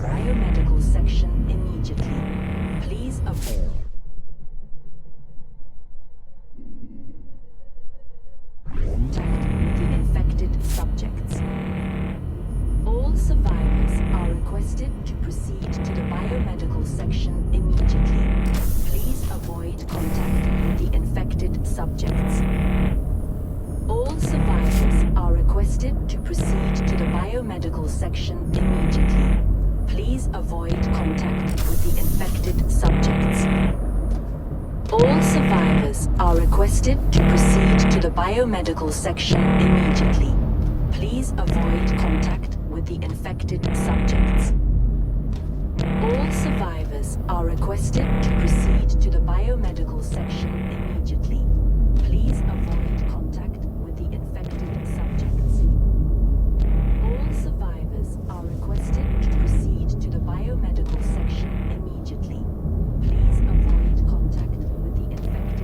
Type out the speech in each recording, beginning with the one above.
Biomedical section immediately. Please avoid contact with the infected subjects. All survivors are requested to proceed to the biomedical section immediately. Please avoid contact with the infected subjects. All survivors are requested to proceed to the biomedical section immediately. Please avoid contact with the infected subjects. All survivors are requested to proceed to the biomedical section immediately. Please avoid contact with the infected subjects. All survivors are requested to proceed to the biomedical section immediately. Please avoid contact with the infected subjects. All survivors are requested to proceed to the biomedical section immediately. Please avoid contact with the infected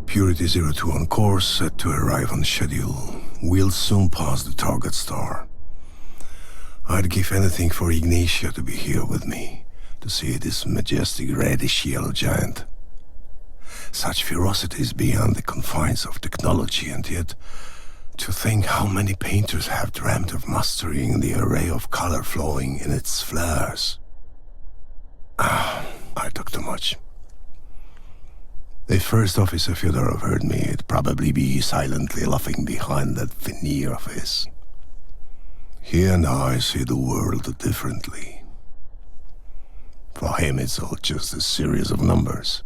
Purity 02 on course, set to arrive on schedule. We'll soon pass the target star. I'd give anything for Ignatia to be here with me, to see this majestic reddish-yellow giant. Such ferocity is beyond the confines of technology, and yet, to think how many painters have dreamt of mastering the array of color flowing in its flares. I talk too much. If First Officer Fyodorov heard me, he'd probably be silently laughing behind that veneer of his. He and I see the world differently. For him, it's all just a series of numbers,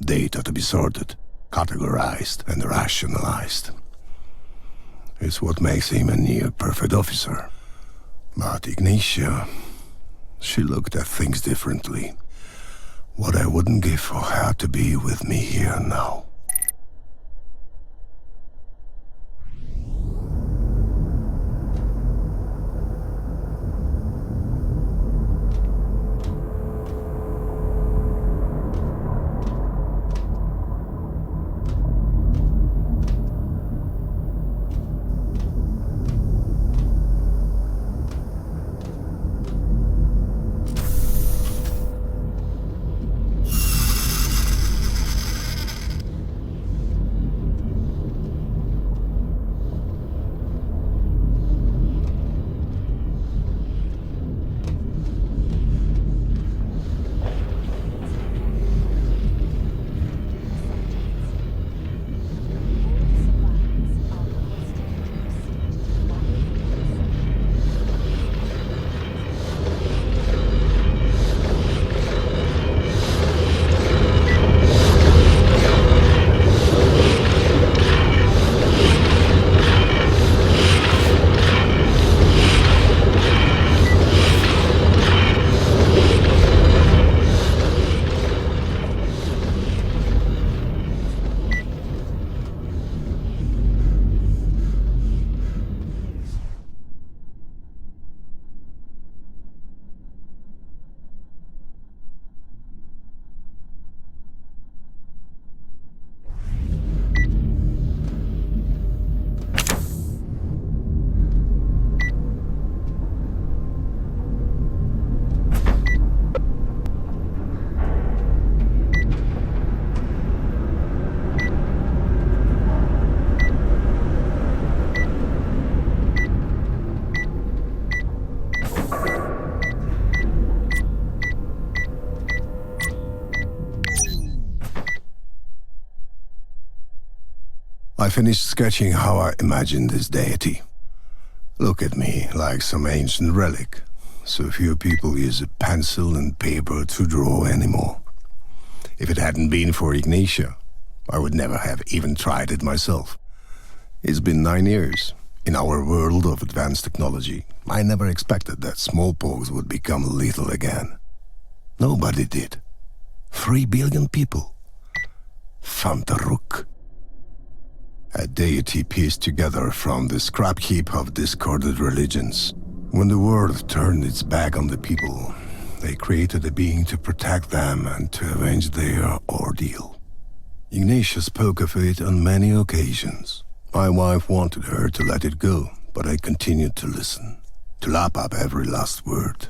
data to be sorted, categorized, and rationalized. It's what makes him a near-perfect officer. But Ignatia, she looked at things differently. What I wouldn't give for her to be with me here now. I finished sketching how I imagined this deity. Look at me, like some ancient relic. So few people use a pencil and paper to draw anymore. If it hadn't been for Ignatia, I would never have even tried it myself. It's been 9 years. In our world of advanced technology, I never expected that smallpox would become lethal again. Nobody did. 3 billion people. Phantaruk. A deity pieced together from the scrap heap of discarded religions. When the world turned its back on the people, they created a being to protect them and to avenge their ordeal. Ignatia spoke of it on many occasions. My wife wanted her to let it go, but I continued to listen, to lap up every last word.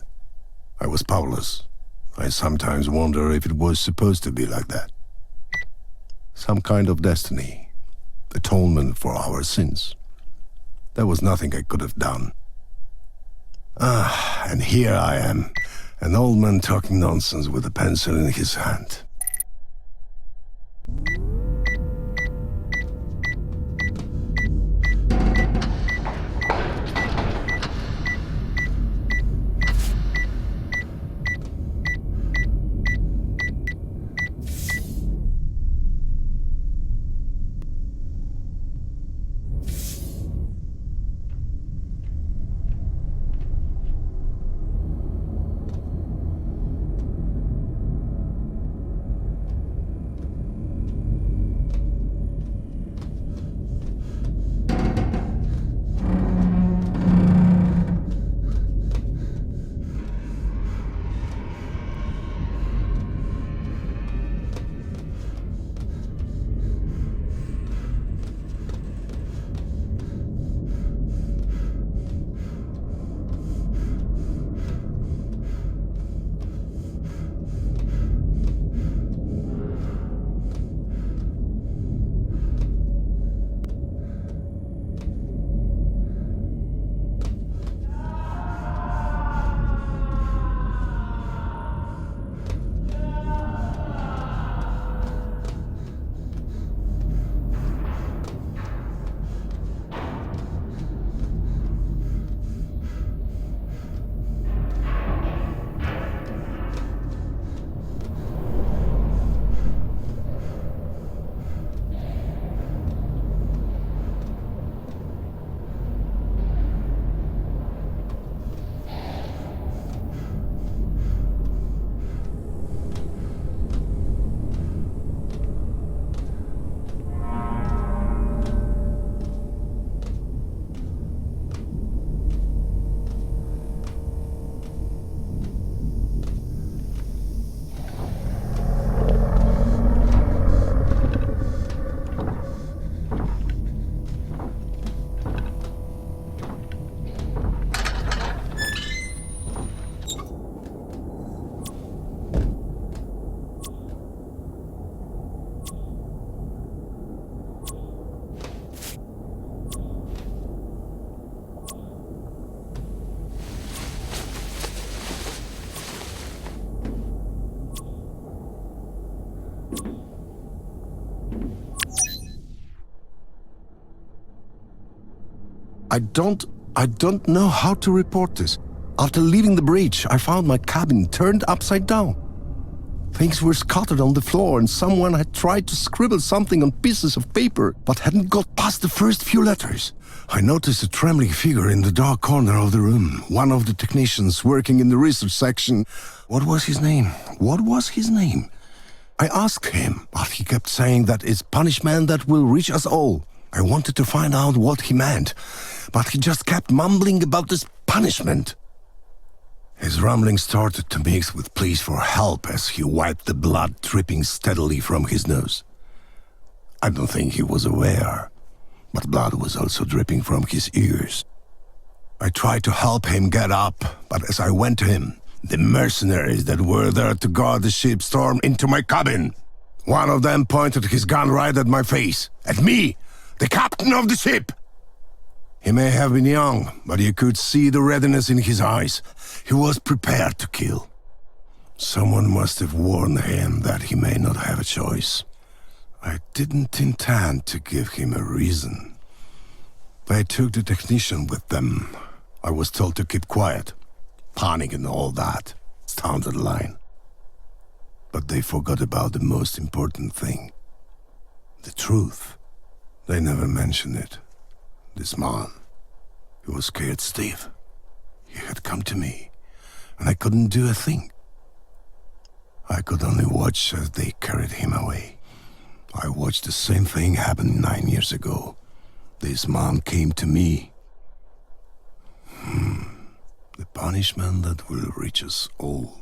I was powerless. I sometimes wonder if it was supposed to be like that. Some kind of destiny. Atonement for our sins. There was nothing I could have done. And here I am, an old man talking nonsense with a pencil in his hand. I don't know how to report this. After leaving the breach, I found my cabin turned upside down. Things were scattered on the floor and someone had tried to scribble something on pieces of paper, but hadn't got past the first few letters. I noticed a trembling figure in the dark corner of the room, one of the technicians working in the research section. What was his name? What was his name? I asked him, but he kept saying that it's punishment that will reach us all. I wanted to find out what he meant, but he just kept mumbling about this punishment. His rumbling started to mix with pleas for help as he wiped the blood dripping steadily from his nose. I don't think he was aware, but blood was also dripping from his ears. I tried to help him get up, but as I went to him, the mercenaries that were there to guard the ship stormed into my cabin. One of them pointed his gun right at my face, at me, the captain of the ship. He may have been young, but you could see the readiness in his eyes. He was prepared to kill. Someone must have warned him that he may not have a choice. I didn't intend to give him a reason. They took the technician with them. I was told to keep quiet. Panic and all that. Standard line. But they forgot about the most important thing. The truth. They never mentioned it. This man, he was scared stiff. He had come to me, and I couldn't do a thing. I could only watch as they carried him away. I watched the same thing happen 9 years ago. This man came to me. The punishment that will reach us all.